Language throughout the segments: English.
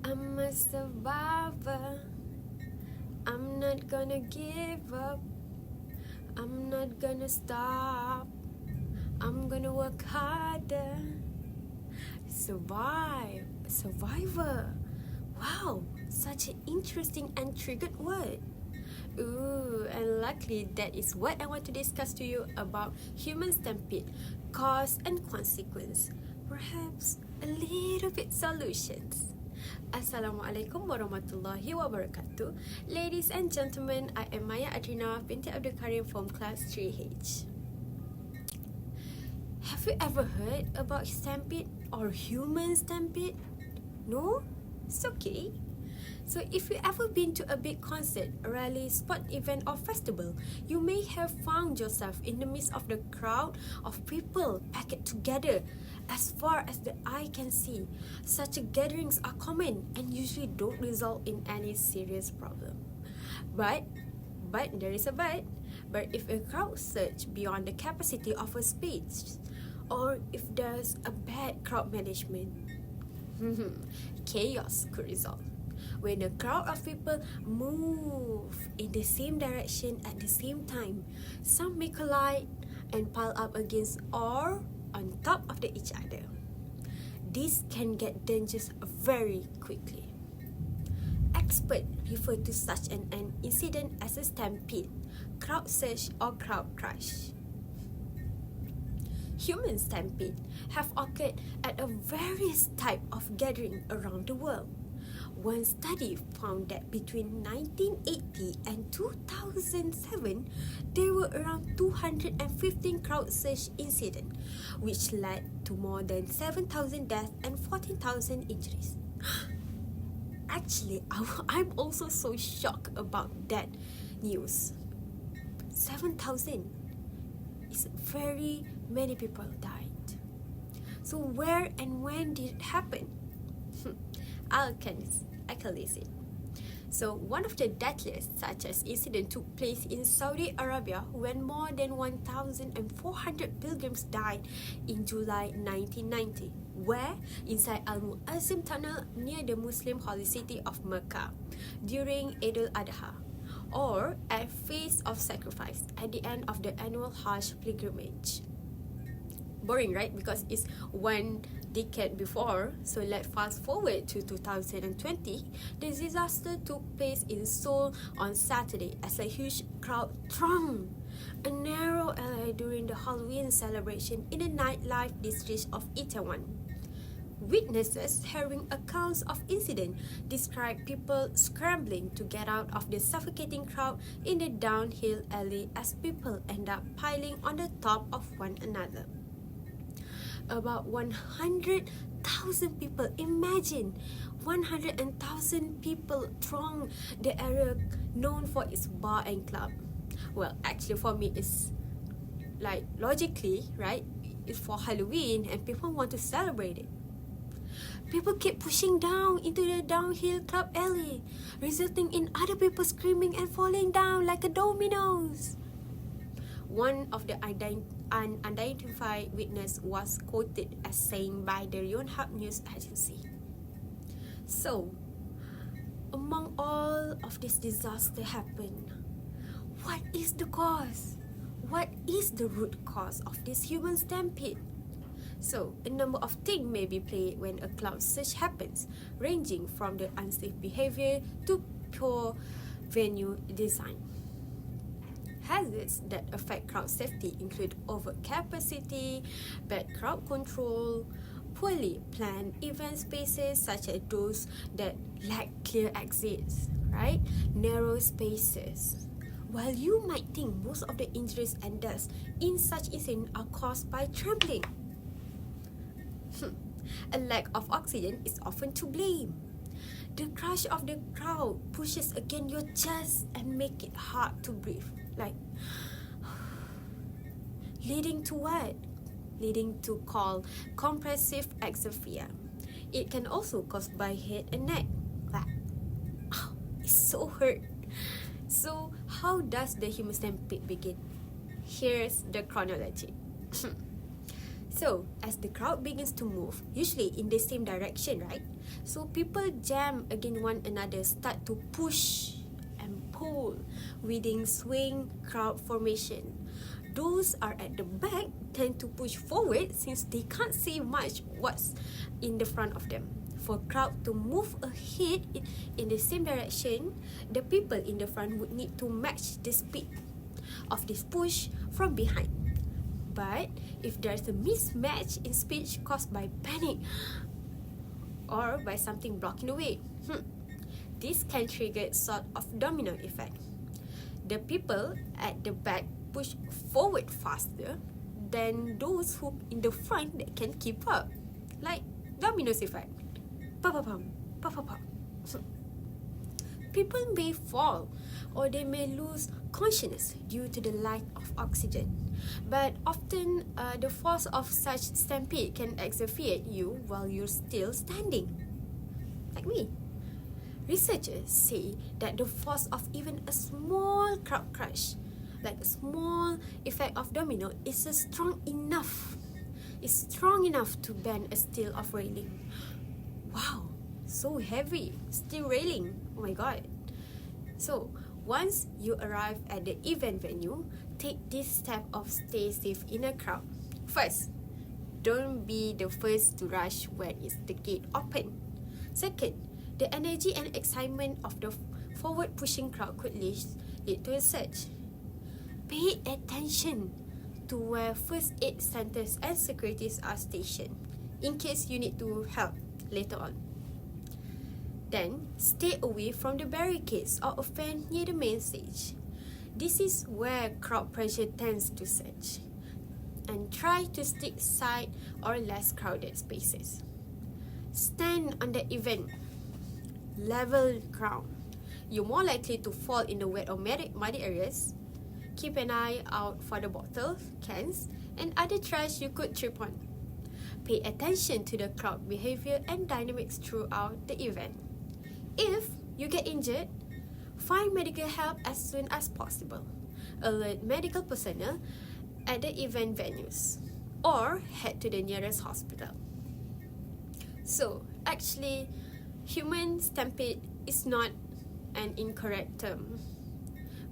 I'm a survivor. I'm not gonna give up. I'm not gonna stop. I'm gonna work harder. Survivor. Wow, such an interesting and triggered word. Ooh, and luckily that is what I want to discuss to you about human stampede, cause and consequence. Perhaps a little bit solutions. Assalamualaikum warahmatullahi wabarakatuh. Ladies and gentlemen, I am Maya Adrina binti Karim from class 3H. Have you ever heard about stampede or human stampede? No? It's okay. So if you ever been to a big concert, rally, sport event or festival, you may have found yourself in the midst of the crowd of people packed together as far as the eye can see. Such gatherings are common and usually don't result in any serious problem. But there is a but. But if a crowd surges beyond the capacity of a space, or if there's a bad crowd management, chaos could result. When a crowd of people move in the same direction at the same time, some may collide and pile up against or on top of each other. This can get dangerous very quickly. Experts refer to such an incident as a stampede, crowd surge or crowd crash. Human stampede have occurred at a various type of gathering around the world. One study found that between 1980 and 2007, there were around 215 crowd surge incidents, which led to more than 7,000 deaths and 14,000 injuries. Actually, I'm also so shocked about that news. 7,000 is very many people died. So where and when did it happen? I can list it. So one of the deadliest such as incident took place in Saudi Arabia when more than 1,400 pilgrims died in July 1990, where inside Al-Muazzim tunnel near the Muslim holy city of Mecca during Eid al-Adha, or at Feast of Sacrifice at the end of the annual Hajj pilgrimage. Boring, right? Because it's 1 decade before. So let's fast forward to 2020. The disaster took place in Seoul on Saturday as a huge crowd thronged a narrow alley during the Halloween celebration in the nightlife district of Itaewon. Witnesses hearing accounts of incident describe people scrambling to get out of the suffocating crowd in the downhill alley as people end up piling on the top of one another. About 100,000 people. Imagine 100,000 people throng the area known for its bar and club. Well, actually for me it's like logically, right? It's for Halloween and people want to celebrate it. People keep pushing down into the downhill club alley, resulting in other people screaming and falling down like a dominoes. One of the unidentified witness was quoted as saying by the Yonhap news agency. So, among all of this disaster happen, what is the cause? What is the root cause of this human stampede? So, a number of things may be played when a crowd surge happens, ranging from the unsafe behavior to poor venue design. Hazards that affect crowd safety include overcapacity, bad crowd control, poorly planned event spaces such as those that lack clear exits, right? Narrow spaces. While you might think most of the injuries and deaths in such incidents are caused by trampling, a lack of oxygen is often to blame. The crush of the crowd pushes against your chest and make it hard to breathe. Like, leading to what? Leading to called compressive exerpia. It can also cause by head and neck. It's so hurt. So, how does the human stampede begin? Here's the chronology. So, as the crowd begins to move, usually in the same direction, right? So, people jam against one another, start to push and pull within swing crowd formation. Those are at the back tend to push forward since they can't see much what's in the front of them. For crowd to move ahead in the same direction, the people in the front would need to match the speed of this push from behind. But if there's a mismatch in speech caused by panic or by something blocking the way, this can trigger sort of domino effect. The people at the back push forward faster than those who in the front that can keep up, like dominoes effect. Pa-pa-pam, pa-pa-pam. People may fall or they may lose consciousness due to the lack of oxygen. But often, the force of such stampede can asphyxiate you while you're still standing. Like me. Researchers say that the force of even a small crowd crush, like a small effect of domino, is strong enough to bend a steel of railing. Wow, so heavy, steel railing. Oh my god. So, once you arrive at the event venue, take this step of stay safe in a crowd. First, don't be the first to rush when it's the gate open. Second, the energy and excitement of the forward pushing crowd could lead to a surge. Pay attention to where first aid centers and securities are stationed in case you need to help later on. Then, stay away from the barricades or offend near the main stage. This is where crowd pressure tends to surge. And try to stick side or less crowded spaces. Stand on the event level ground. You're more likely to fall in the wet or muddy areas. Keep an eye out for the bottles, cans, and other trash you could trip on. Pay attention to the crowd behavior and dynamics throughout the event. If you get injured, find medical help as soon as possible. Alert medical personnel at the event venues or head to the nearest hospital. So, actually, human stampede is not an incorrect term,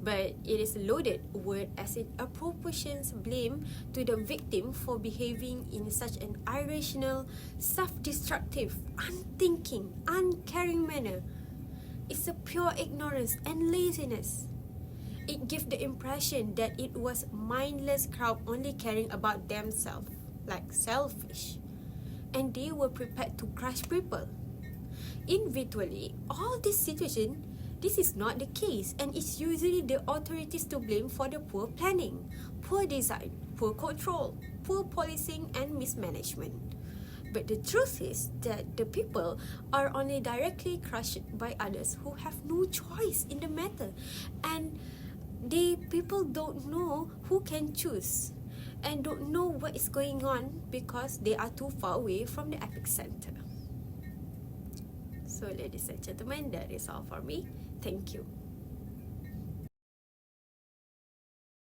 but it is a loaded word as it apportions blame to the victim for behaving in such an irrational, self-destructive, unthinking, uncaring manner. It's a pure ignorance and laziness. It gives the impression that it was mindless crowd only caring about themselves, like selfish, and they were prepared to crush people. In virtually all these situations, this is not the case, and it's usually the authorities to blame for the poor planning, poor design, poor control, poor policing, and mismanagement. But the truth is that the people are only directly crushed by others who have no choice in the matter, and the people don't know who can choose and don't know what is going on because they are too far away from the epicenter. So, ladies and gentlemen, that is all for me. Thank you.